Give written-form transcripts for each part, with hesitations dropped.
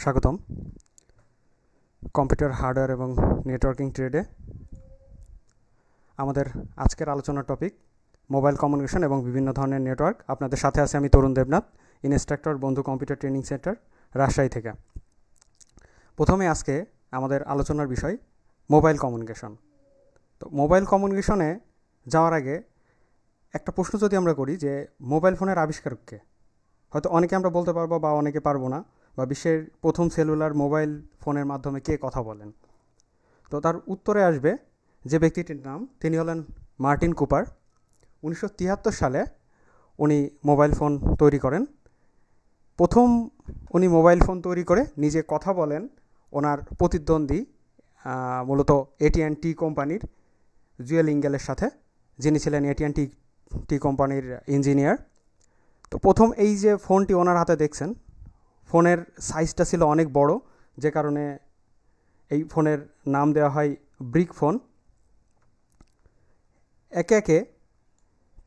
স্বাগতম computer hardware এবং networking ট্রেডে। আমাদের আজকের আলোচনার টপিক মোবাইল কমিউনিকেশন এবং বিভিন্ন ধরনের নেটওয়ার্ক। আপনাদের সাথে আছে আমি তরুণ দেবনাথ, ইনস্ট্রাক্টর, বন্ধু কম্পিউটার ট্রেনিং সেন্টার, রাজশাহী থেকে। প্রথমে আজকে আমাদের আলোচনার বিষয় মোবাইল কমিউনিকেশন। তো মোবাইল কমিউনিকেশনে যাওয়ার আগে একটা প্রশ্ন যদি আমরা করি যে মোবাইল ফোনের আবিষ্কারক কে? হয়তো অনেকে আমরা বলতে পারবো বা অনেকে পারবো না, বা বিশ্বের প্রথম সেলুলার মোবাইল ফোনের মাধ্যমে কে কথা বলেন। তো তার উত্তরে আসবে যে ব্যক্তিটির নাম, তিনি হলেন মার্টিন কুপার। 1973 সালে উনি মোবাইল ফোন তৈরি করেন। প্রথম উনি মোবাইল ফোন তৈরি করে নিজে কথা বলেন ওনার প্রতিদ্বন্দ্বী মূলত AT&T কোম্পানির জুয়েল ইঙ্গেলের সাথে, যিনি ছিলেন AT&T কোম্পানির ইঞ্জিনিয়ার। তো প্রথম এই যে ফোনটি ওনার হাতে দেখছেন, ফোনের সাইজটা ছিল অনেক বড়, যে কারণে এই ফোনের নাম দেওয়া হয় ব্রিক ফোন। একে একে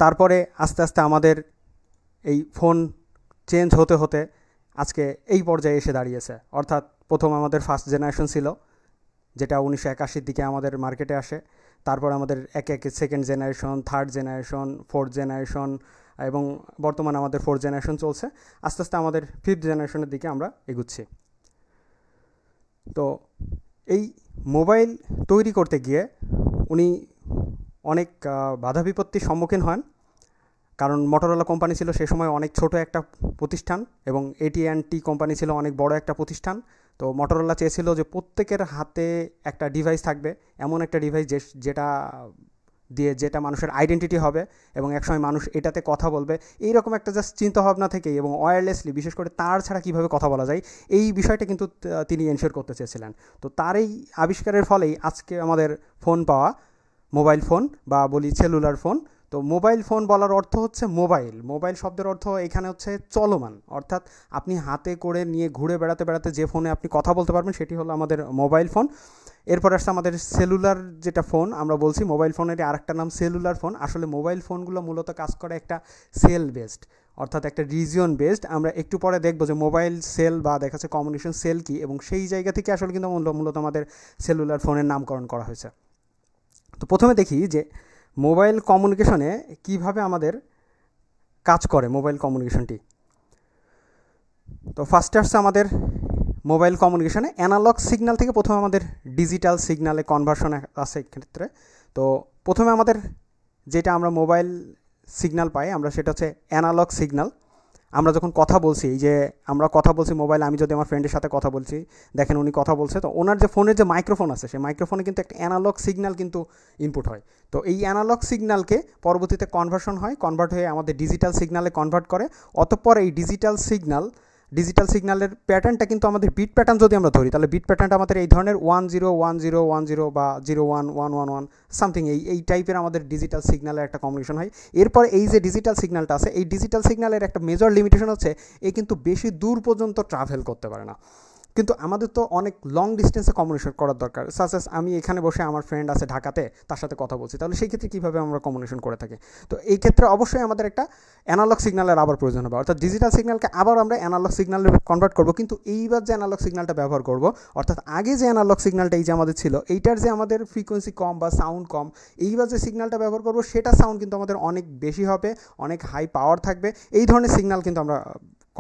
তারপরে আস্তে আস্তে আমাদের এই ফোন চেঞ্জ হতে হতে আজকে এই পর্যায়ে এসে দাঁড়িয়েছে। অর্থাৎ প্রথম আমাদের ফার্স্ট জেনারেশন ছিল, যেটা 1981 দিকে আমাদের মার্কেটে আসে। তারপর আমাদের একে একে second generation, third generation, fourth generation, এবং বর্তমানে আমাদের ফোর্থ জেনারেশন চলছে। আস্তে আস্তে আমাদের ফিফথ জেনারেশনের দিকে আমরা এগুচ্ছি। তো এই মোবাইল তৈরি করতে গিয়ে উনি অনেক বাধা বিপত্তির সম্মুখীন হন, কারণ মোটরোলা কোম্পানি ছিল সে সময় অনেক ছোট একটা প্রতিষ্ঠান এবং AT&T কোম্পানি ছিল অনেক বড় একটা প্রতিষ্ঠান। তো মোটরোলা চেয়েছিল যে প্রত্যেকের হাতে একটা ডিভাইস থাকবে, এমন একটা ডিভাইস যেটা মানুষের আইডেন্টিটি হবে এবং একসময় মানুষ এটাতে কথা বলবে। এইরকম একটা জাস্ট চিন্তাভাবনা থেকেই, এবং ওয়্যারলেসলি, বিশেষ করে তার ছাড়া কীভাবে কথা বলা যায়, এই বিষয়টা কিন্তু তিনি এনশিওর করতে চেয়েছিলেন। তো তার এই আবিষ্কারের ফলেই আজকে আমাদের ফোন পাওয়া, মোবাইল ফোন বা বলি সেলুলার ফোন। তো মোবাইল ফোন বলার অর্থ হচ্ছে মোবাইল শব্দের অর্থ এখানে হচ্ছে চলমান, অর্থাৎ আপনি হাতে করে নিয়ে ঘুরে বেড়াতে বেড়াতে যে ফোনে আপনি কথা বলতে পারবেন সেটি হলো আমাদের মোবাইল ফোন। এরপর আসছে আমাদের সেলুলার যেটা ফোন আমরা বলছি, মোবাইল ফোনেরই আরেকটা নাম সেলুলার ফোন। আসলে মোবাইল ফোনগুলো মূলত কাজ করে একটা সেল বেসড, অর্থাৎ একটা রিজিয়ন বেসড। আমরা একটু পরে দেখবো যে মোবাইল সেল বা দেখা যাচ্ছে কমিউনিকেশন সেল কি, এবং সেই জায়গা থেকে আসলে কিন্তু মূলত আমাদের সেলুলার ফোনের নামকরণ করা হয়েছে। তো প্রথমে দেখি যে মোবাইল কমিউনিকেশনে কিভাবে আমাদের কাজ করে মোবাইল কমিউনিকেশনটি। তো ফার্স্টে আসছে আমাদের মোবাইল কমিউনিকেশনে অ্যানালগ সিগন্যাল থেকে প্রথমে আমাদের ডিজিটাল সিগন্যালে কনভার্সন আছে ক্ষেত্রে। তো প্রথমে আমাদের যেটা আমরা মোবাইল সিগন্যাল পাই আমরা, সেটা হচ্ছে অ্যানালগ সিগন্যাল। আমরা যখন কথা বলছি, এই যে আমরা কথা বলছি মোবাইল, আমি যদি আমার ফ্রেন্ডের সাথে কথা বলছি, দেখেন উনি কথা বলছে, তো ওনার যে ফোনের যে মাইক্রোফোন আছে সেই মাইক্রোফোনে কিন্তু একটা অ্যানালগ সিগন্যাল কিন্তু ইনপুট হয়। তো এই অ্যানালগ সিগন্যালকে পরবর্তীতে কনভার্ট হয়ে আমাদের ডিজিটাল সিগন্যালে কনভার্ট করে। অতঃপর এই ডিজিটাল সিগন্যালের প্যাটার্নটা কিন্তু আমাদের বিট প্যাটার্ন যদি আমরা ধরি, তাহলে বিট প্যাটার্নটা আমাদের এই ধরনের 101010 বা 01111 সামথিং, এই টাইপের আমাদের ডিজিটাল সিগন্যালের একটা কমিউনিকেশন হয়। এরপর এই যে ডিজিটাল সিগন্যালটা আছে, এই ডিজিটাল সিগন্যালের একটা মেজর লিমিটেশন হচ্ছে এ কিন্তু বেশি দূর পর্যন্ত ট্রাভেল করতে পারে না। কিন্তু আমাদের তো অনেক লং ডিস্টেন্সে কমিউনিকেশন করার দরকার। সাপোজ আমি এখানে বসে, আমার ফ্রেন্ড আছে ঢাকাতে, তার সাথে কথা বলছি, তাহলে সেই ক্ষেত্রে কীভাবে আমরা কমিউনিকেশন করে থাকি? তো এই ক্ষেত্রে অবশ্যই আমাদের একটা অ্যানালগ সিগন্যালের আবার প্রয়োজন হবে, অর্থাৎ ডিজিটাল সিগন্যালকে আবার আমরা অ্যানালগ সিগন্যালে কনভার্ট করবো। কিন্তু এইবার যে অ্যানালগ সিগন্যালটা ব্যবহার করব, অর্থাৎ আগে যে অ্যানালগ সিগন্যালটা এই যে আমাদের ছিল, এইটার যে আমাদের ফ্রিকোয়েন্সি কম বা সাউন্ড কম, এইবার যে সিগন্যালটা ব্যবহার করবো সেটা সাউন্ড কিন্তু আমাদের অনেক বেশি হবে, অনেক হাই পাওয়ার থাকবে। এই ধরনের সিগন্যাল কিন্তু আমরা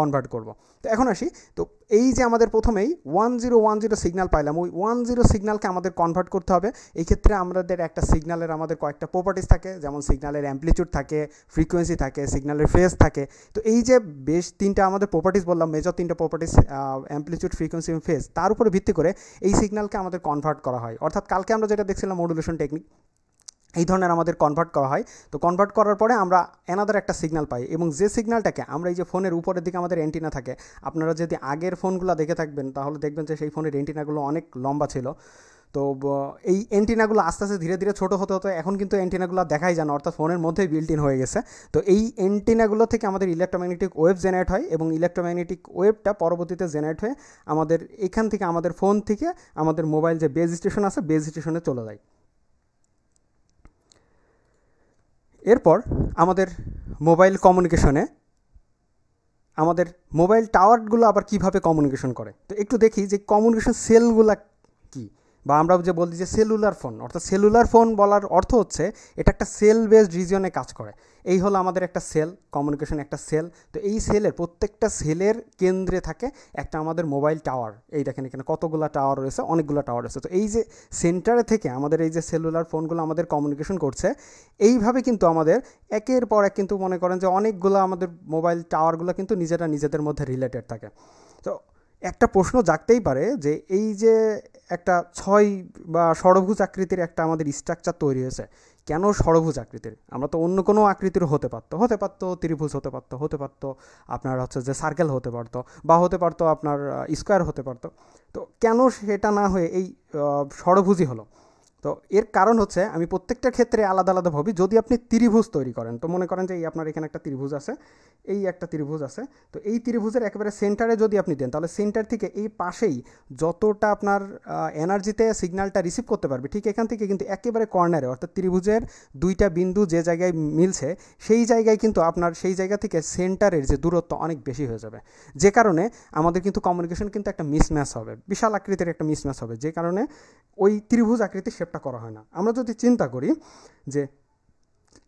কনভার্ট করব। তো এখন আসি, তো এই যে আমাদের প্রথমেই 1010 সিগন্যাল পাইলাম, ওই 10 সিগন্যালকে আমাদের কনভার্ট করতে হবে। এই ক্ষেত্রে আমাদের একটা সিগন্যালের আমাদের কয়েকটা প্রপার্টিস থাকে, যেমন সিগন্যালের অ্যাম্প্লিটিউড থাকে, ফ্রিকোয়েন্সি থাকে, সিগন্যালের ফেজ থাকে। তো এই যে বেশ তিনটা আমাদের প্রপার্টিস বললাম, মেজর তিনটা প্রপার্টিস, অ্যাম্প্লিটিউড, ফ্রিকোয়েন্সি এবং ফেজ, তার উপরে ভিত্তি করে এই সিগন্যালকে আমাদের কনভার্ট করা হয়। অর্থাৎ কালকে আমরা যেটা দেখছিলাম মডুলেশন টেকনিক, এই ধরনের আমাদের কনভার্ট করা হয়। তো কনভার্ট করার পরে আমরা অ্যানাদার একটা সিগন্যাল পাই, এবং যে সিগন্যালটাকে আমরা, এই যে ফোনের উপরের দিকে আমাদের অ্যান্টিনা থাকে, আপনারা যদি আগের ফোনগুলো দেখে থাকবেন তাহলে দেখবেন যে সেই ফোনের অ্যান্টিনাগুলো অনেক লম্বা ছিল। তো এই অ্যান্টিনাগুলো আস্তে আস্তে ধীরে ধীরে ছোটো হতে হতে এখন কিন্তু অ্যান্টিনাগুলো দেখাই যায় না, অর্থাৎ ফোনের মধ্যেই বিল্ট ইন হয়ে গেছে। তো এই অ্যান্টিনাগুলো থেকে আমাদের ইলেকট্রোম্যাগনেটিক ওয়েভ জেনারেট হয়, এবং ইলেকট্রোম্যাগনেটিক ওয়েভটা পরবর্তীতে জেনারেট হয়ে আমাদের এখান থেকে, আমাদের ফোন থেকে আমাদের মোবাইল যে বেজ স্টেশন আছে, বেজ স্টেশনে চলে যায়। এরপর আমাদের মোবাইল কমিউনিকেশনে আমাদের মোবাইল টাওয়ারগুলো আবার কিভাবে কমিউনিকেশন করে। তো একটু দেখি যে কমিউনিকেশন সেলগুলো কী, বা আমরা যে বলি যে সেলুলার ফোন, অর্থাৎ সেলুলার ফোন বলার অর্থ হচ্ছে এটা একটা সেল বেসড রিজিয়নে কাজ করে। এই হলো আমাদের একটা সেল, কমিউনিকেশন একটা সেল। তো এই সেলের প্রত্যেকটা সেলের কেন্দ্রে থাকে একটা আমাদের মোবাইল টাওয়ার। এই দেখেন এখানে কতগুলো টাওয়ার রয়েছে, অনেকগুলো টাওয়ার রয়েছে। তো এই যে সেন্টারে থেকে আমাদের এই যে সেলুলার ফোনগুলো আমাদের কমিউনিকেশন করছে, এইভাবে কিন্তু আমাদের একের পর এক কিন্তু মনে করেন যে অনেকগুলো আমাদের মোবাইল টাওয়ারগুলো কিন্তু নিজেদের মধ্যে রিলেটেড থাকে। তো একটা প্রশ্ন জাগতেই পারে যে এই যে একটা ছয় বা ষড়ভুজ আকৃতির একটা আমাদের স্ট্রাকচার তৈরি হয়েছে, কেন ষড়ভুজ আকৃতির? আমরা তো অন্য কোনো আকৃতির হতে পারতো ত্রিভুজ হতে পারতো আপনার হচ্ছে যে সার্কেল হতে পারতো, বা হতে পারতো আপনার স্কোয়ার হতে পারতো। তো কেন সেটা না হয়ে এই ষড়ভুজই হলো? তো এর কারণ হচ্ছে আমি প্রত্যেকটা ক্ষেত্রে আলাদা আলাদা ভাবি। যদি আপনি ত্রিভুজ তৈরি করেন, তো মনে করেন যে এই আপনার এখানে একটা ত্রিভুজ আছে, এই একটা ত্রিভুজ আছে। তো এই ত্রিভুজের একেবারে সেন্টারে যদি আপনি দেন, তাহলে সেন্টার থেকে এই পাশেই যতটা আপনার এনার্জিতে সিগন্যালটা রিসিভ করতে পারবে, ঠিক এখান থেকে কিন্তু একেবারে কর্নারে, অর্থাৎ ত্রিভুজের দুইটা বিন্দু যে জায়গায় মিলছে সেই জায়গায় কিন্তু আপনার সেই জায়গা থেকে সেন্টারের যে দূরত্ব অনেক বেশি হয়ে যাবে। যে কারণে আমাদের কিন্তু কমিউনিকেশন কিন্তু একটা মিসম্যাচ হবে, বিশাল আকৃতির একটা মিসম্যাচ হবে, যে কারণে ওই ত্রিভুজ আকৃতির শেপটা করা হয় না। আমরা যদি চিন্তা করি যে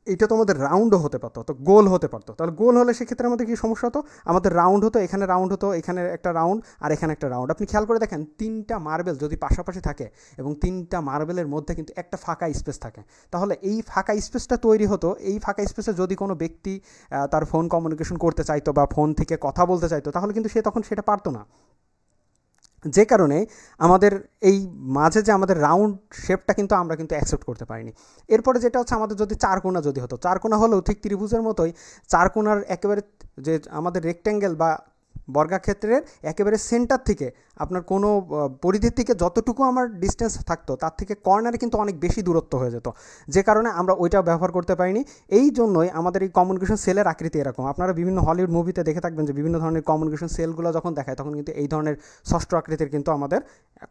এটা তো আমাদের রাউন্ডও হতে পারতো, তো গোল হতে পারতো, তাহলে গোল হলে সেক্ষেত্রে আমাদের কী সমস্যা হতো? আমাদের রাউন্ড হতো, এখানে রাউন্ড হতো, এখানে একটা রাউন্ড, আর এখানে একটা রাউন্ড। আপনি খেয়াল করে দেখেন, তিনটা মার্বেল যদি পাশাপাশি থাকে এবং তিনটা মার্বেলের মধ্যে কিন্তু একটা ফাঁকা স্পেস থাকে, তাহলে এই ফাঁকা স্পেসটা তৈরি হতো। এই ফাঁকা স্পেসে যদি কোনো ব্যক্তি তার ফোন কমিউনিকেশন করতে চাইতো বা ফোন থেকে কথা বলতে চাইতো, তাহলে কিন্তু সে তখন সেটা পারতো না। যে কারণে আমাদের এই মাঝে যে আমাদের রাউন্ড শেপটা কিন্তু আমরা কিন্তু অ্যাকসেপ্ট করতে পারিনি। এরপরে যেটা হচ্ছে, আমাদের যদি চারকোনা যদি হতো, চারকোনা হলেও ঠিক ত্রিভুজের মতোই চারকোনার একেবারে যে আমাদের রেক্ট্যাঙ্গেল বা বর্গাক্ষেত্রের একেবারে সেন্টার থেকে আপনার কোনো পরিধির থেকে যতটুকু আমার ডিস্টেন্স থাকতো তার থেকে কর্নারে কিন্তু অনেক বেশি দূরত্ব হয়ে যেত, যে কারণে আমরা ওইটাও ব্যবহার করতে পারিনি। এই জন্যই আমাদের এই কমিউনিকেশন সেলের আকৃতি এরকম। আপনারা বিভিন্ন হলিউড মুভিতে দেখে থাকবেন যে বিভিন্ন ধরনের কমিউনিকেশন সেলগুলো যখন দেখায়, তখন কিন্তু এই ধরনের ষষ্ঠ আকৃতির কিন্তু আমাদের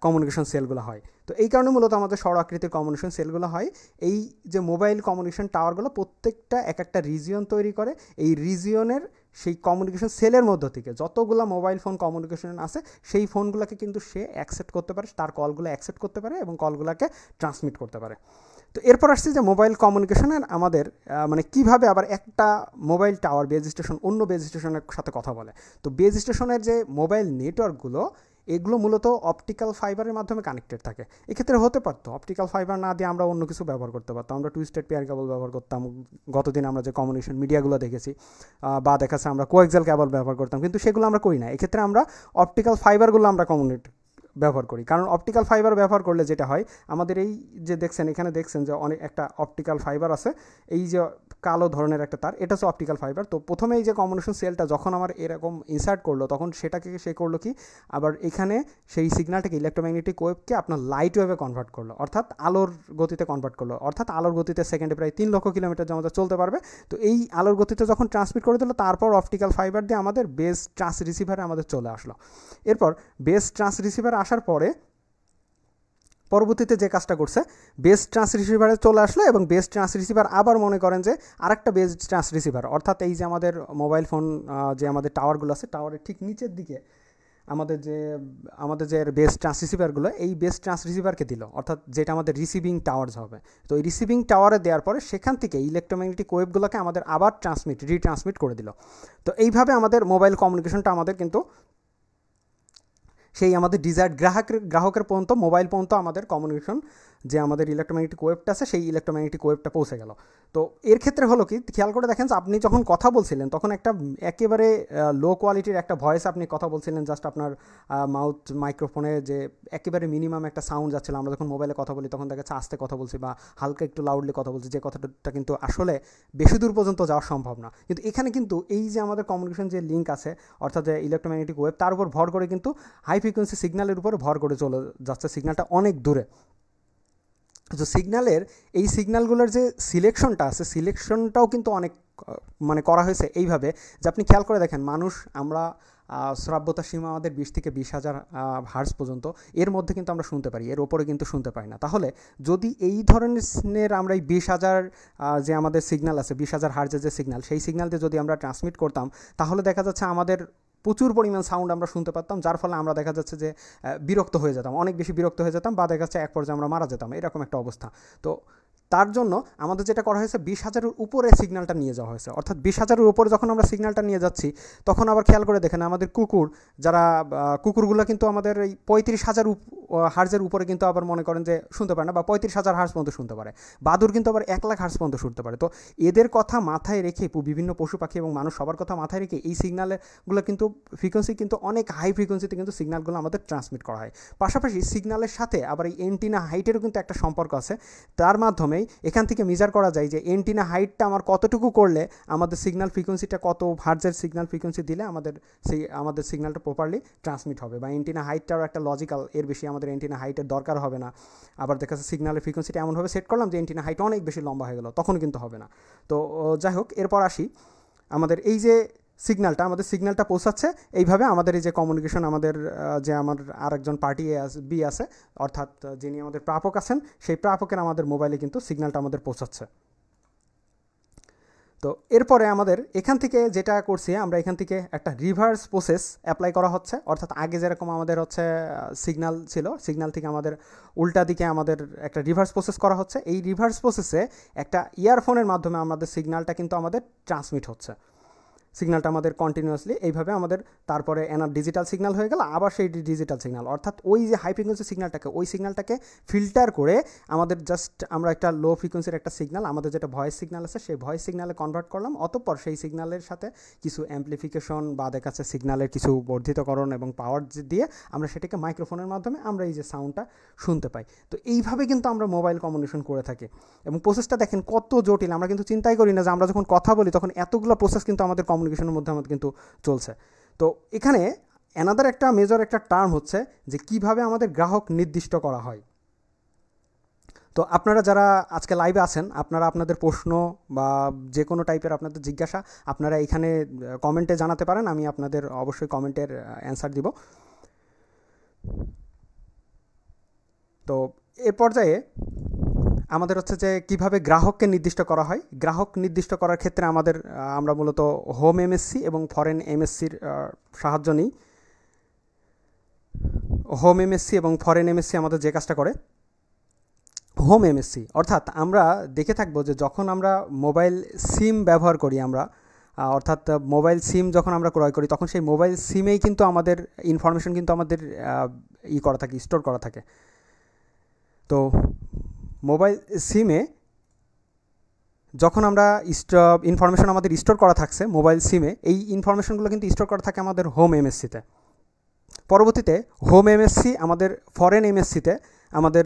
কমিউনিকেশন সেলগুলো হয়। তো এই কারণে মূলত আমাদের ষড় আকৃতির কমিউনিকেশন সেলগুলো হয়। এই যে মোবাইল কমিউনিকেশন টাওয়ারগুলো প্রত্যেকটা এক একটা রিজিয়ন তৈরি করে। এই রিজিয়নের সেই কমিউনিকেশন সেলের মধ্য থেকে যতগুলো মোবাইল ফোন কমিউনিকেশন আছে, সেই ফোনগুলোকে কিন্তু সে অ্যাকসেপ্ট করতে পারে, তার কলগুলো অ্যাকসেপ্ট করতে পারে এবং কলগুলোকে ট্রান্সমিট করতে পারে। তো এরপর আসছে যে মোবাইল কমিউনিকেশনের আমাদের মানে কীভাবে আবার একটা মোবাইল টাওয়ার বেজ স্টেশন অন্য বেজ স্টেশনের সাথে কথা বলে। তো বেজ স্টেশনের যে মোবাইল নেটওয়ার্কগুলো, এগুলো মূলত অপটিক্যাল ফাইবারের মাধ্যমে কানেক্টেড থাকে। এক্ষেত্রে হতে পারতো অপটিক্যাল ফাইবার না দিয়ে আমরা অন্য কিছু ব্যবহার করতে পারতাম, আমরা টুইস্টেড পেয়ার কেবল ব্যবহার করতাম। গতদিন আমরা যে কমিউনিকেশন মিডিয়াগুলো দেখেছি বা দেখাচ্ছে আমরা কোএক্সাল কেবল ব্যবহার করতাম, কিন্তু সেগুলো আমরা করি না। এক্ষেত্রে আমরা অপটিক্যাল ফাইবারগুলো আমরা ব্যবহার করি। কারণ অপটিক্যাল ফাইবার ব্যবহার করলে যেটা হয়, আমাদের এই যে দেখছেন, এখানে দেখছেন যে অনেক একটা অপটিক্যাল ফাইবার আছে, এই যে কালো ধরনের একটা তার, এটা হচ্ছে অপটিক্যাল ফাইবার। তো প্রথমে এই যে কমিউনিকেশন সেলটা যখন আমার এরকম ইনসার্ট করলো, তখন সেটাকে সে করলো কি, আবার এখানে সেই সিগন্যালটাকে ইলেকট্রোম্যাগনেটিক ওয়েভকে আপনার লাইট ওয়েভে কনভার্ট করলো, অর্থাৎ আলোর গতিতে কনভার্ট করলো। অর্থাৎ আলোর গতিতে সেকেন্ডে প্রায় 3 লক্ষ কিলোমিটার যে আমাদের চলতে পারবে। তো এই আলোর গতিতে যখন ট্রান্সমিট করে দিল, তারপর অপটিক্যাল ফাইবার দিয়ে আমাদের বেস ট্রান্স রিসিভারে আমাদের চলে আসলো। এরপর বেস ট্রান্স রিসিভার আসার পরে পরবর্তীতে যে কাজটা করছে, বেস ট্রান্স রিসিভারে চলে আসলো এবং বেস ট্রান্স রিসিভার আবার মনে করেন যে আরেকটা বেস ট্রান্স রিসিভার, অর্থাৎ এই যে আমাদের মোবাইল ফোন যে আমাদের টাওয়ারগুলো আছে, টাওয়ারের ঠিক নিচের দিকে আমাদের যে বেস ট্রান্স রিসিভারগুলো, এই বেস ট্রান্স রিসিভারকে দিল, অর্থাৎ যেটা আমাদের রিসিভিং টাওয়ার্স হবে। তো এই রিসিভিং টাওয়ারে দেওয়ার পরে সেখান থেকে ইলেকট্রোম্যাগনেটিক ওয়েভগুলোকে আমাদের আবার রিট্রান্সমিট করে দিল। তো এইভাবে আমাদের মোবাইল কমিউনিকেশনটা আমাদের কিন্তু সেই আমাদের ডিজায়ার্ড গ্রাহকের পর্যন্ত, মোবাইল পর্যন্ত আমাদের কমিউনিকেশন যে আমাদের ইলেকট্রোম্যাগনেটিক ওয়েভটা আছে, সেই ইলেকট্রোম্যাগনেটিক ওয়েভটা পৌঁছে গেল। তো এর ক্ষেত্রে হলো কি, খেয়াল করে দেখেন যে আপনি যখন কথা বলছিলেন, তখন একটা একেবারে লো কোয়ালিটির একটা ভয়েস আপনি কথা বলছিলেন, জাস্ট আপনার মাউথ মাইক্রোফোনে যে একেবারে মিনিমাম একটা সাউন্ড যাচ্ছিলো। আমরা যখন মোবাইলে কথা বলি, তখন দেখা যাচ্ছে আস্তে কথা বলছি বা হালকা একটু লাউডলি কথা বলছি, যে কথাটা কিন্তু আসলে বেশি দূর পর্যন্ত যাওয়া সম্ভব না। কিন্তু এখানে কিন্তু এই যে আমাদের কমিউনিকেশন যে লিঙ্ক আছে, অর্থাৎ যে ইলেকট্রোম্যাগনেটিক ওয়েভ, তার উপর ভর করে কিন্তু হাই ফ্রিকোয়েন্সি সিগন্যালের উপর ভর করে চলে যাচ্ছে সিগন্যালটা অনেক দূরে। তো সিগন্যালের এই সিগন্যালগুলোর যে সিলেকশনটা আছে, সিলেকশনটাও কিন্তু অনেক মানে করা হয়েছে এইভাবে যে আপনি খেয়াল করে দেখেন, আমরা শ্রাব্যতার সীমা আমাদের 20,000 হার্জ পর্যন্ত, এর মধ্যে কিন্তু আমরা শুনতে পারি, এর ওপরে কিন্তু শুনতে পাই না। তাহলে যদি এই ধরনের আমরা এই 20,000 যে আমাদের সিগন্যাল আছে, 20,000 হার্জের যে সিগন্যাল, সেই সিগন্যাল দিয়ে যদি আমরা ট্রান্সমিট করতাম, তাহলে দেখা যাচ্ছে আমাদের প্রচুর পরিমাণ সাউন্ড আমরা শুনতে পারতাম, যার ফলে আমরা দেখা যাচ্ছে যে বিরক্ত হয়ে যেতাম, অনেক বেশি বিরক্ত হয়ে যেতাম, বা দেখা যাচ্ছে এক পর্যায়ে আমরা মারা যেতাম, এরকম একটা অবস্থা। তো তার জন্য আমাদের যেটা করা হয়েছে, 20,000-এর উপরে সিগন্যালটা নিয়ে যাওয়া হয়েছে। অর্থাৎ 20,000-এর উপরে যখন আমরা সিগন্যালটা নিয়ে যাচ্ছি, তখন আবার খেয়াল করে দেখেন আমাদের কুকুরগুলো কিন্তু আমাদের এই 35,000 হার্জের উপরে কিন্তু আবার মনে করেন যে শুনতে পারে না, বা 35,000 হার্জ পর্যন্ত শুনতে পারে। বাদুর কিন্তু আবার 1,00,000 হার্জ পর্যন্ত শুনতে পারে। তো এদের কথা মাথায় রেখে বিভিন্ন পশু পাখি এবং মানুষ সবার কথা মাথায় রেখে এই সিগন্যালগুলো কিন্তু ফ্রিকোয়েন্সি কিন্তু অনেক হাই ফ্রিকোয়েন্সিতে কিন্তু সিগন্যালগুলো আমাদের ট্রান্সমিট করা হয়। পাশাপাশি সিগন্যালের সাথে আবার এই এন্টিনা হাইটেরও কিন্তু একটা সম্পর্ক আছে। তার মাধ্যমেই এখান থেকে মেজার করা যায় যে এন্টিনা হাইটটা আমার কতটুকু করলে আমাদের সিগন্যাল ফ্রিকোয়েন্সিটা, কত হার্জের সিগন্যাল ফ্রিকোয়েন্সি দিলে আমাদের সিগন্যালটা প্রপারলি ট্রান্সমিট হবে। বা এন্টিনা হাইটটাও একটা লজিক্যাল, এর বেশি আমাদের এন্টিনা হাইটের দরকার হবে না। আবার দেখা যাচ্ছে সিগন্যালের ফ্রিকোয়েন্সিটা এমনভাবে সেট করলাম যে এন্টিনা হাইট অনেক বেশি লম্বা হয়ে গেল, তখন কিন্তু হবে না। তো যাই হোক, এরপর আসি আমাদের এই যে আমাদের সিগন্যালটা পৌঁছাচ্ছে এইভাবে আমাদের এই যে কমিউনিকেশন, আমাদের যে আমার আরেকজন পার্টি বি আছে, অর্থাৎ যিনি আমাদের প্রাপক আছেন, সেই প্রাপকের আমাদের মোবাইলে কিন্তু সিগন্যালটা আমাদের পৌঁছাচ্ছে। তো এরপরে আমাদের এখান থেকে যেটা করছি, আমরা এখান থেকে একটা রিভার্স প্রসেস অ্যাপ্লাই করা হচ্ছে। অর্থাৎ আগে যেরকম আমাদের হচ্ছে সিগন্যাল ছিল, সিগন্যাল থেকে আমাদের উল্টা দিকে আমাদের একটা রিভার্স প্রসেস করা হচ্ছে। এই রিভার্স প্রসেসে একটা ইয়ারফোনের মাধ্যমে আমাদের সিগন্যালটা কিন্তু আমাদের ট্রান্সমিট হচ্ছে। সিগন্যালটা আমাদের কন্টিনিউয়াসলি এইভাবে আমাদের, তারপরে ডিজিটাল সিগন্যাল হয়ে গেল, আবার সেই ডিজিটাল সিগন্যাল, অর্থাৎ ওই যে হাই ফ্রিকোয়েন্সি সিগন্যালটাকে, ওই সিগন্যালটাকে ফিল্টার করে আমাদের জাস্ট আমরা একটা লো ফ্রিকোয়েন্সির একটা সিগন্যাল, আমাদের যেটা ভয়েস সিগন্যাল আছে, সেই ভয়েস সিগন্যালে কনভার্ট করলাম। অতঃপর সেই সিগন্যালের সাথে কিছু অ্যাম্পলিফিকেশন বা দেখা যাচ্ছে সিগন্যালের কিছু বর্ধিতকরণ এবং পাওয়ার দিয়ে আমরা সেটাকে মাইক্রোফোনের মাধ্যমে আমরা এই যে সাউন্ডটা শুনতে পাই। তো এইভাবে কিন্তু আমরা মোবাইল কমিউনিকেশন করে থাকি। এবং প্রসেসটা দেখেন কত জটিল, আমরা কিন্তু চিন্তাই করি না যে আমরা যখন কথা বলি তখন এতগুলো প্রসেস কিন্তু আমাদের কমিউনিকেশনের মধ্যে আমাদের কিন্তু চলছে। তো এখানে অ্যানাদার একটা মেজর একটা টার্ম হচ্ছে যে কিভাবে আমাদের গ্রাহক নির্দিষ্ট করা হয়। তো আপনারা যারা আজকে লাইভে আছেন, আপনারা আপনাদের প্রশ্ন বা যে কোনো টাইপের আপনাদের জিজ্ঞাসা আপনারা এখানে কমেন্টে জানাতে পারেন, আমি আপনাদের অবশ্যই কমেন্টের অ্যান্সার দিব। তো এ পর্যায়ে আমাদের হচ্ছে যে কীভাবে গ্রাহককে নির্দিষ্ট করা হয়। গ্রাহক নির্দিষ্ট করার ক্ষেত্রে আমরা মূলত হোম এমএসসি এবং ফরেন এমএসসির সাহায্য নিই। হোম এমএসসি এবং ফরেন এমএসসি আমাদের যে কাজটা করে, হোম এমএসসি অর্থাৎ আমরা দেখে থাকবো যে যখন আমরা মোবাইল সিম ব্যবহার করি, অর্থাৎ মোবাইল সিম যখন আমরা ক্রয় করি, তখন সেই মোবাইল সিমেই কিন্তু আমাদের ইনফরমেশন কিন্তু আমাদের করা থাকে, স্টোর করা থাকে। তো মোবাইল সিমে যখন আমরা ইনফরমেশন আমাদের স্টোর করা থাকছে মোবাইল সিমে, এই ইনফরমেশনগুলো কিন্তু স্টোর করা থাকে আমাদের হোম এমএসসিতে। পরবর্তীতে হোম এমএসসি আমাদের ফরেন এমএসসিতে আমাদের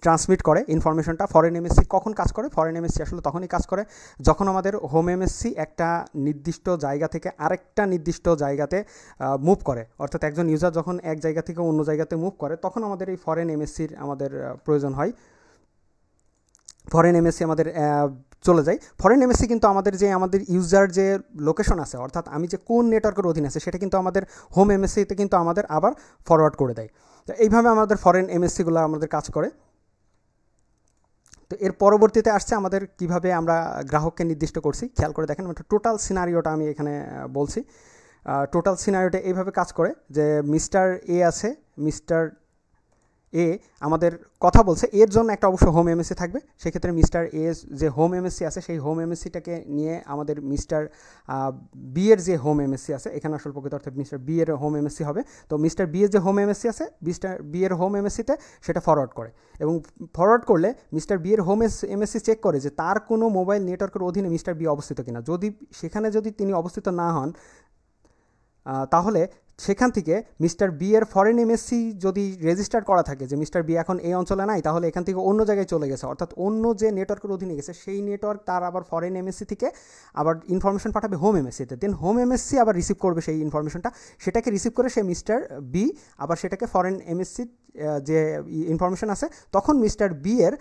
ট্রান্সমিট করে ইনফরমেশনটা। ফরেন এমএসসি কখন কাজ করে? ফরেন এমএসসি আসলে তখনই কাজ করে যখন আমাদের হোম এমএসসি একটা নির্দিষ্ট জায়গা থেকে আরেকটা নির্দিষ্ট জায়গাতে মুভ করে। অর্থাৎ একজন ইউজার যখন এক জায়গা থেকে অন্য জায়গাতে মুভ করে, তখন আমাদের এই ফরেন এমএসসির আমাদের প্রয়োজন হয়। ফরেন এমএসসি আমাদের চলে যায়। ফরেন এমএসসি কিন্তু আমাদের ইউজার যে লোকেশন আছে, অর্থাৎ আমি যে কোন নেটওয়ার্কের অধীনে আছে, সেটা কিন্তু আমাদের হোম এমএসসিতে কিন্তু আমাদের আবার ফরওয়ার্ড করে দেয়। তো এইভাবে আমাদের ফরেন এমএসসিগুলো আমাদের কাজ করে। তো এর পরবর্তীতে আসছে আমাদের কিভাবে আমরা গ্রাহককে নির্দিষ্ট করছি। খেয়াল করে দেখেন, টোটাল সিনারিওটা আমি এখানে বলছি। টোটাল সিনারিওটা এইভাবে কাজ করে যে মিস্টার এ আছে, মিস্টার এ আমাদের কথা বলছে, এর জন্য একটা অবশ্য হোম এমএসসি থাকবে। সেক্ষেত্রে মিস্টার এ যে হোম এমএসসি আছে, সেই হোম এমএসসিটাকে নিয়ে আমাদের মিস্টার বি এর যে হোম এমএসসি আছে, এখানে আসলে প্রকৃত অর্থে মিস্টার বি এর হোম এমএসসি হবে। তো মিস্টার বি এর যে হোম এমএসসি আছে, মিস্টার বি এর হোম এমএসসিতে সেটা ফরওয়ার্ড করে, এবং ফরওয়ার্ড করলে মিস্টার বি এর হোম এমএসসি চেক করে যে তার কোনো মোবাইল নেটওয়ার্কের অধীনে মিস্টার বি অবস্থিত কিনা। যদি তিনি অবস্থিত না হন, তাহলে সেখান থেকে মিস্টার বি এর ফরেন এমএসসি যদি রেজিস্টার করা থাকে যে মিস্টার বি এখন এই অঞ্চলে নাই, তাহলে এখান থেকে অন্য জায়গায় চলে গেছে, অর্থাৎ অন্য যে নেটওয়ার্কের অধীনে গেছে, সেই নেটওয়ার্ক তার আবার ফরেন এমএসসি থেকে আবার ইনফরমেশন পাঠাবে হোম এমএসসিতে। দেন হোম এমএসসি আবার রিসিভ করবে সেই ইনফরমেশনটা, সেটাকে রিসিভ করে সে মিস্টার বি আবার সেটাকে ফরেন এমএসসি যে ইনফরমেশন আছে, তখন মিস্টার বি এর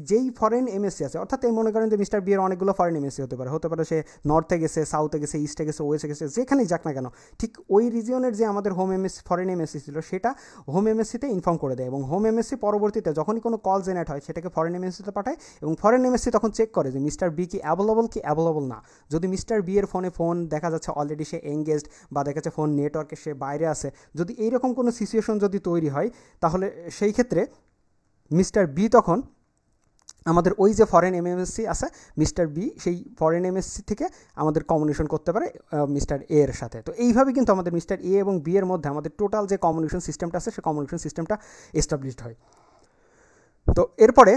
যেই ফরেন এমএসসি আছে, অর্থাৎ এই মনে করেন যে মিস্টার বি এর অনেকগুলো ফরেন এমএসসি হতে পারে সে নর্থে গেছে, সাউথে গেছে, ইস্টে গেছে, ওয়েস্টে গেছে, যেখানেই যাক না কেন, ঠিক ওই রিজিয়নের যে আমাদের হোম এমএসসি ফরেন এমএসসি ছিল সেটা হোম এমএসসিতে ইনফর্ম করে দেয়, এবং হোম এমএসসি পরবর্তীতে যখনই কোনো কল জেনারেট হয় সেটাকে ফরেন এমএসসিতে পাঠায়, এবং ফরেন এমএসসি তখন চেক করে যে মিস্টার বি কি অ্যাভেলেবল না। যদি মিস্টার বি এর ফোন দেখা যাচ্ছে অলরেডি সে এঙ্গেজড, বা দেখা যাচ্ছে ফোন নেটওয়ার্কে সে বাইরে আছে, যদি এইরকম কোনো সিচুয়েশন যদি তৈরি হয়, তাহলে সেই ক্ষেত্রে মিস্টার বি তখন আমাদের ওই যে ফরেন এমএসসি আছে, মিস্টার বি সেই ফরেন এমএসসি থেকে আমাদের কমিউনিকেশন করতে পারে মিস্টার এ এর সাথে। তো এইভাবে কিন্তু আমাদের মিস্টার এ এবং বি এর মধ্যে আমাদের টোটাল যে কমিউনিকেশন সিস্টেমটা আছে, সেই কমিউনিকেশন সিস্টেমটা এস্টাবলিশড হয়। তো এরপরে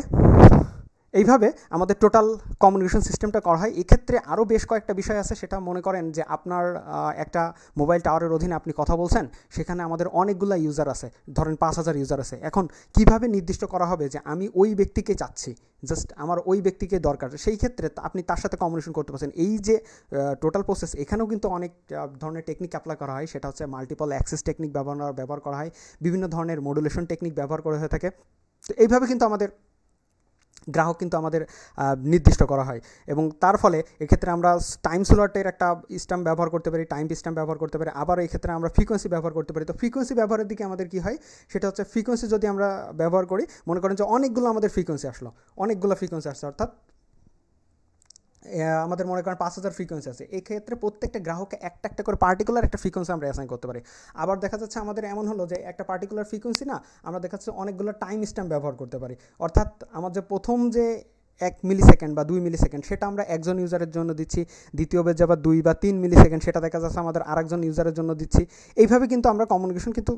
এইভাবে আমাদের টোটাল কমিউনিকেশন সিস্টেমটা করা হয়। এক্ষেত্রে আরও বেশ কয়েকটা বিষয় আছে, সেটা মনে করেন যে আপনার একটা মোবাইল টাওয়ারের অধীনে আপনি কথা বলছেন, সেখানে আমাদের অনেকগুলো ইউজার আছে, ধরেন 5000 ইউজার আছে। এখন কিভাবে নির্দিষ্ট করা হবে যে আমি ওই ব্যক্তিকে চাচ্ছি, জাস্ট আমার ওই ব্যক্তিকে দরকার, সেই ক্ষেত্রে আপনি তার সাথে কমিউনিকেশন করতে পারছেন। এই যে টোটাল প্রসেস, এখানেও কিন্তু অনেক ধরনের টেকনিক অ্যাপ্লাই করা হয়, সেটা হচ্ছে মাল্টিপল অ্যাক্সেস টেকনিক ব্যবহার করা হয়, বিভিন্ন ধরনের মডুলেশন টেকনিক ব্যবহার করা হয়ে থাকে। তো এইভাবে কিন্তু আমাদের গ্রাহক কিন্তু আমাদের নির্দিষ্ট করা হয়, এবং তার ফলে এক্ষেত্রে আমরা টাইম স্লটের একটা স্ট্যাম্প ব্যবহার করতে পারি, টাইম স্ট্যাম্প ব্যবহার করতে পারি, আবার এই ক্ষেত্রে আমরা ফ্রিকোয়েন্সি ব্যবহার করতে পারি। তো ফ্রিকোয়েন্সি ব্যবহারের দিকে আমাদের কী হয়, সেটা হচ্ছে ফ্রিকোয়েন্সি যদি আমরা ব্যবহার করি, মনে করেন যে অনেকগুলো আমাদের ফ্রিকোয়েন্সি আসছে, অর্থাৎ আমাদের মনে করেন 5000 ফ্রিকোয়েন্সি আছে, এক্ষেত্রে প্রত্যেকটা গ্রাহককে একটা করে পার্টিকুলার একটা ফ্রিকোয়েন্সি আমরা অ্যাসাইন করতে পারি। আবার দেখা যাচ্ছে আমাদের এমন হলো যে একটা পার্টিকুলার ফ্রিকোয়েন্সি না, আমরা দেখা যাচ্ছে অনেকগুলো টাইম স্ট্যাম্প ব্যবহার করতে পারি, অর্থাৎ আমার যে প্রথম যে 1 মিলি সেকেন্ড বা 2 মিলি সেকেন্ড সেটা আমরা একজন ইউজারের জন্য দিচ্ছি, দ্বিতীয় বেজ আবার 2 বা 3 মিলি সেকেন্ড সেটা দেখা যাচ্ছে আমাদের আরেকজন ইউজারের জন্য দিচ্ছি। এইভাবে কিন্তু আমরা কমিউনিকেশন কিন্তু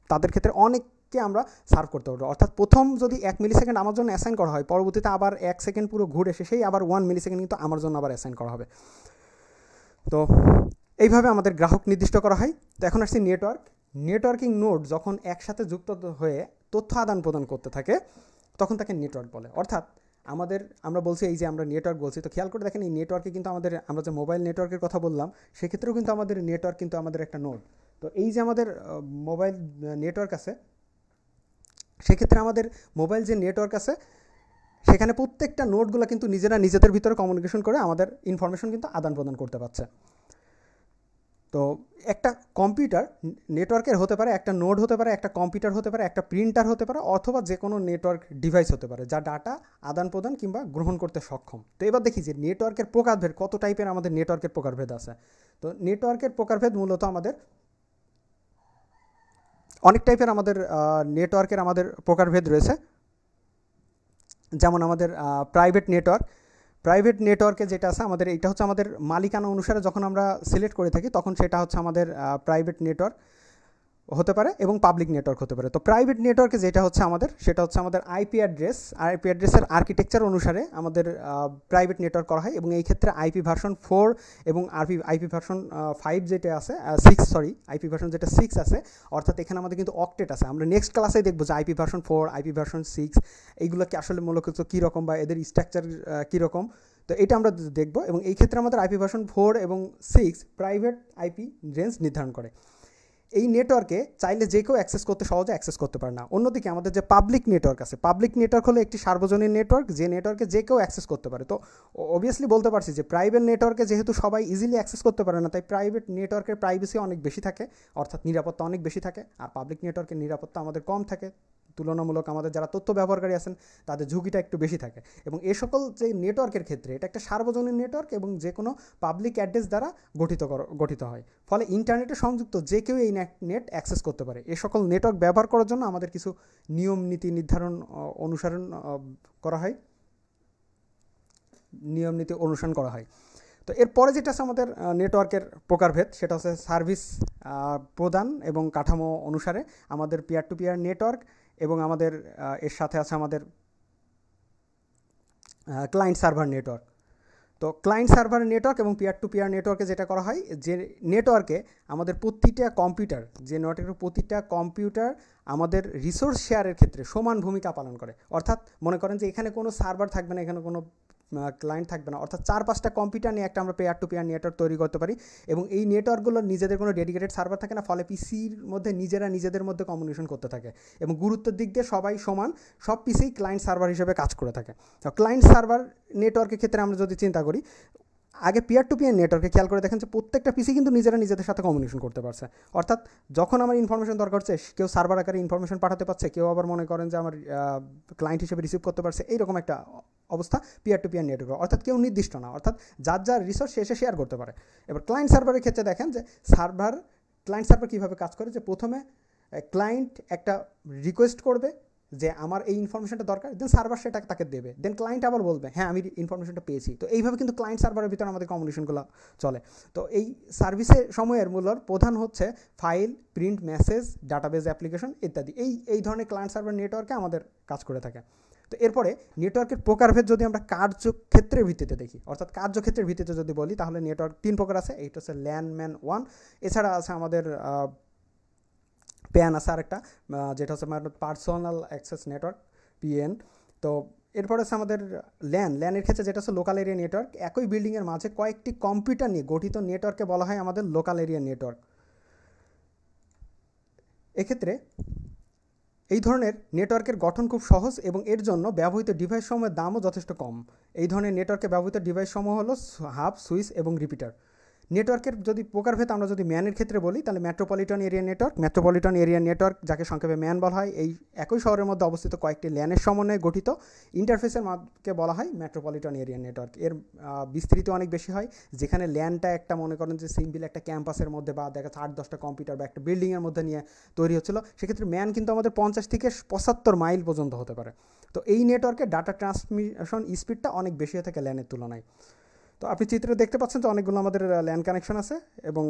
তাদের ক্ষেত্রে অনেককে আমরা সার্ভ করতে পারবো। অর্থাৎ প্রথম যদি 1 মিলি সেকেন্ড আমার জন্য অ্যাসাইন করা হয়, পরবর্তীতে আবার 1 সেকেন্ড পুরো ঘুরে এসে সেই আবার 1 মিলি সেকেন্ড কিন্তু আমার জন্য আবার অ্যাসাইন করা হবে। তো এইভাবে আমাদের গ্রাহক নির্দিষ্ট করা হয়। তো এখন আসছি নেটওয়ার্কিং নোড যখন একসাথে যুক্ত হয়ে তথ্য আদান প্রদান করতে থাকে, তখন তাকে নেটওয়ার্ক বলে। অর্থাৎ আমরা বলছি এই যে আমরা নেটওয়ার্ক বলছি, তো খেয়াল করে দেখেন এই নেটওয়ার্কে কিন্তু আমরা যে মোবাইল নেটওয়ার্কের কথা বললাম, সেক্ষেত্রেও কিন্তু আমাদের নেটওয়ার্ক কিন্তু আমাদের একটা নোড। তো এই যে আমাদের মোবাইল নেটওয়ার্ক আছে, সেক্ষেত্রে আমাদের মোবাইল যে নেটওয়ার্ক আছে, সেখানে প্রত্যেকটা নোডগুলো কিন্তু নিজেদের ভিতরে কমিউনিকেশন করে আমাদের ইনফরমেশন কিন্তু আদান প্রদান করতে পারছে। তো একটা কম্পিউটার নেটওয়ার্কের হতে পারে, একটা নোড হতে পারে, একটা কম্পিউটার হতে পারে, একটা প্রিন্টার হতে পারে, অথবা যে কোনো নেটওয়ার্ক ডিভাইস হতে পারে যা ডাটা আদান প্রদান কিংবা গ্রহণ করতে সক্ষম। তো এবার দেখি যে নেটওয়ার্কের প্রকারভেদ, কত টাইপের আমাদের নেটওয়ার্কের প্রকারভেদ আছে। তো নেটওয়ার্কের প্রকারভেদ মূলত আমাদের অনেক টাইপের আমাদের প্রকারভেদ রয়েছে। যেমন আমাদের প্রাইভেট নেটওয়ার্কে যেটা আছে আমাদের, এটা হচ্ছে আমাদের মালিকানা অনুসারে যখন আমরা সিলেক্ট করে থাকি, তখন সেটা হচ্ছে আমাদের প্রাইভেট নেটওয়ার্ক হতে পারে এবং পাবলিক নেটওয়ার্ক হতে পারে। তো প্রাইভেট নেটওয়ার্কে যেটা হচ্ছে সেটা হচ্ছে আমাদের আইপি অ্যাড্রেসের আর্কিটেকচার অনুসারে আমাদের প্রাইভেট নেটওয়ার্ক করা হয়, এবং এই ক্ষেত্রে আইপি ভার্সন 4 এবং আইপি ভার্সন 5 যেটা আছে 6 আইপি ভার্সন যেটা 6 আছে, অর্থাৎ এখানে আমাদের কিন্তু অক্টেট আছে। আমরা নেক্সট ক্লাসে দেখবো যে আইপি ভার্সন 4, আইপি ভার্সন 6 এইগুলো কি আসলে মূলত কীরকম বা এদের স্ট্রাকচার কীরকম, তো এটা আমরা দেখব। এবং এই ক্ষেত্রে আমাদের আইপি ভার্সন 4 এবং 6 প্রাইভেট আইপি রেঞ্জ নির্ধারণ করে। এই নেটওয়ার্কে চাইলে যে কেউ সহজে অ্যাক্সেস করতে পারে না। অন্যদিকে আমাদের যে পাবলিক নেটওয়ার্ক আছে, পাবলিক নেটওয়ার্ক হলো একটি সার্বজনীন নেটওয়ার্ক, যে নেটওয়ার্কে যে কেউ অ্যাক্সেস করতে পারে। তো অবভিয়াসলি বলতে পারছি যে প্রাইভেট নেটওয়ার্কে যেহেতু সবাই ইজিলি অ্যাক্সেস করতে পারে না, তাই প্রাইভেট নেটওয়ার্কের প্রাইভেসি অনেক বেশি থাকে, অর্থাৎ নিরাপত্তা অনেক বেশি থাকে। আর পাবলিক নেটওয়ার্কের নিরাপত্তা আমাদের কম থাকে, তুলনামূলক আমাদের যারা তথ্য ব্যবহারকারী আছেন তাদের ঝুঁকিটা একটু বেশি থাকে। এবং এ সকল যে নেটওয়ার্কের ক্ষেত্রে এটা একটা সার্বজনীন নেটওয়ার্ক এবং যে কোনো পাবলিক অ্যাড্রেস দ্বারা গঠিত হয়, ফলে ইন্টারনেটে সংযুক্ত যে কেউ এই নেট অ্যাক্সেস করতে পারে। এ সকল নেটওয়ার্ক ব্যবহার করার জন্য আমাদের কিছু নিয়ম নীতি অনুসরণ করা হয়। তো এরপরে যেটা আছে আমাদের নেটওয়ার্কের প্রকারভেদ, সেটা হচ্ছে সার্ভিস প্রদান এবং কাঠামো অনুসারে আমাদের পিয়ার টু পিয়ার নেটওয়ার্ক, এবং আমাদের এর সাথে আছে আমাদের ক্লায়েন্ট সার্ভার নেটওয়ার্ক। তো ক্লায়েন্ট সার্ভার নেটওয়ার্ক এবং পিয়ার টু পিয়ার নেটওয়ার্কে যেটা করা হয়, যে নেটওয়ার্কে আমাদের প্রতিটা কম্পিউটার আমাদের রিসোর্স শেয়ারের ক্ষেত্রে সমান ভূমিকা পালন করে। অর্থাৎ মনে করেন যে এখানে কোনো সার্ভার থাকবে না, এখানে কোনো ক্লায়েন্ট থাকবে না, অর্থাৎ 4-5টা কম্পিউটার নিয়ে একটা আমরা পেয়ার টু পেয়ার নেটওয়ার্ক তৈরি করতে পারি এবং এই নেটওয়ার্কগুলোর নিজেদের কোনো ডেডিকেটেড সার্ভার থাকে না, ফলে পিসির মধ্যে নিজেদের মধ্যে কমিউনিকেশন করতে থাকে এবং গুরুত্বের দিক দিয়ে সবাই সমান, সব পিসি ক্লায়েন্ট সার্ভার হিসেবে কাজ করে থাকে। তো ক্লায়েন্ট সার্ভার নেটওয়ার্কের ক্ষেত্রে আমরা যদি চিন্তা করি, আগে পিয়ার টু পিয়ার নেটওয়ার্কে খেয়াল করে দেখেন যে প্রত্যেকটা পিসি কিন্তু নিজেদের সাথে কমিউনিকেশন করতে পারছে, অর্থাৎ যখন আমার ইনফরমেশন দরকার হচ্ছে কেউ সার্ভার আকারে ইনফরমেশন পাঠাতে পারছে, কেউ আবার মনে করেন যে আমার ক্লায়েন্ট হিসেবে রিসিভ করতে পারছে, এইরকম একটা অবস্থা পিয়ার টু পিয়ার নেটওয়ার্ক, অর্থাৎ কেউ নির্দিষ্ট না, অর্থাৎ যার রিসোর্স সে এসে শেয়ার করতে পারে। এবার ক্লায়েন্ট সার্ভারের ক্ষেত্রে দেখেন যে ক্লায়েন্ট সার্ভার কীভাবে কাজ করে, যে প্রথমে ক্লায়েন্ট একটা রিকোয়েস্ট করবে যে আমার এই ইনফরমেশনটা দরকার, দেন সার্ভার সেটা তাকে দেবে, দেন ক্লায়েন্ট আবার বলবে হ্যাঁ আমি ইনফরমেশনটা পেয়েছি। তো এইভাবে কিন্তু ক্লায়েন্ট সার্ভারের ভিতরে আমাদের কমিউনিকেশনগুলো চলে। তো এই সার্ভিসের সময়ের মূল্যর প্রধান হচ্ছে file, print, message, database application ইত্যাদি, এই ধরনের ক্লায়েন্ট সার্ভার নেটওয়ার্কে আমাদের কাজ করে থাকে। তো এরপরে নেটওয়ার্কের প্রকারভেদ যদি আমরা কার্যক্ষেত্রের ভিত্তিতে দেখি, অর্থাৎ কার্যক্ষেত্রের ভিত্তিতে যদি বলি, তাহলে নেটওয়ার্ক 3 প্রকার আছে। এইটা হচ্ছে ল্যান, ম্যান 1, এছাড়া আছে আমাদের প্যান আছে আরেকটা, যেটা হচ্ছে আমার পার্সোনাল অ্যাক্সেস নেটওয়ার্ক, পিএন। তো এরপর আছে আমাদের ল্যানের ক্ষেত্রে যেটা হচ্ছে লোকাল এরিয়া নেটওয়ার্ক, একই বিল্ডিংয়ের মাঝে কয়েকটি কম্পিউটার নিয়ে গঠিত নেটওয়ার্ককে বলা হয় আমাদের লোকাল এরিয়া নেটওয়ার্ক। এক্ষেত্রে এই ধরনের নেটওয়ার্কের গঠন খুব সহজ এবং এর জন্য ব্যবহৃত ডিভাইস সমূহের দামও যথেষ্ট কম। এই ধরনের নেটওয়ার্কে ব্যবহৃত ডিভাইস সমূহ হলো হাব, সুইচ এবং রিপিটার। নেটওয়ার্কের যদি প্রকারভেদ আমরা যদি ম্যানের ক্ষেত্রে বলি, তাহলে মেট্রোপলিটন এরিয়া নেটওয়ার্ক যাকে সংক্ষেপে ম্যান বলা হয়, এই একই শহরের মধ্যে অবস্থিত কয়েকটি ল্যানের সমন্বয়ে গঠিত ইন্টারফেসের মাধ্যমে বলা হয় মেট্রোপলিটন এরিয়া নেটওয়ার্ক। এর বিস্তৃতি অনেক বেশি হয়, যেখানে ল্যানটা একটা মনে করেন যে সিম্পল একটা ক্যাম্পাসের মধ্যে বা দেখা যাচ্ছে 8-10টা কম্পিউটার বা একটা বিল্ডিংয়ের মধ্যে নিয়ে তৈরি হচ্ছিল, সেক্ষেত্রে ম্যান কিন্তু আমাদের 50 থেকে 75 মাইল পর্যন্ত হতে পারে। তো এই নেটওয়ার্কে ডাটা ট্রান্সমিশন স্পিডটা অনেক বেশি হয়ে থাকে ল্যানের তুলনায়। তো আপনি চিত্রে দেখতে পাচ্ছেন যে অনেকগুলো আমাদের ল্যান কানেকশন আছে এবং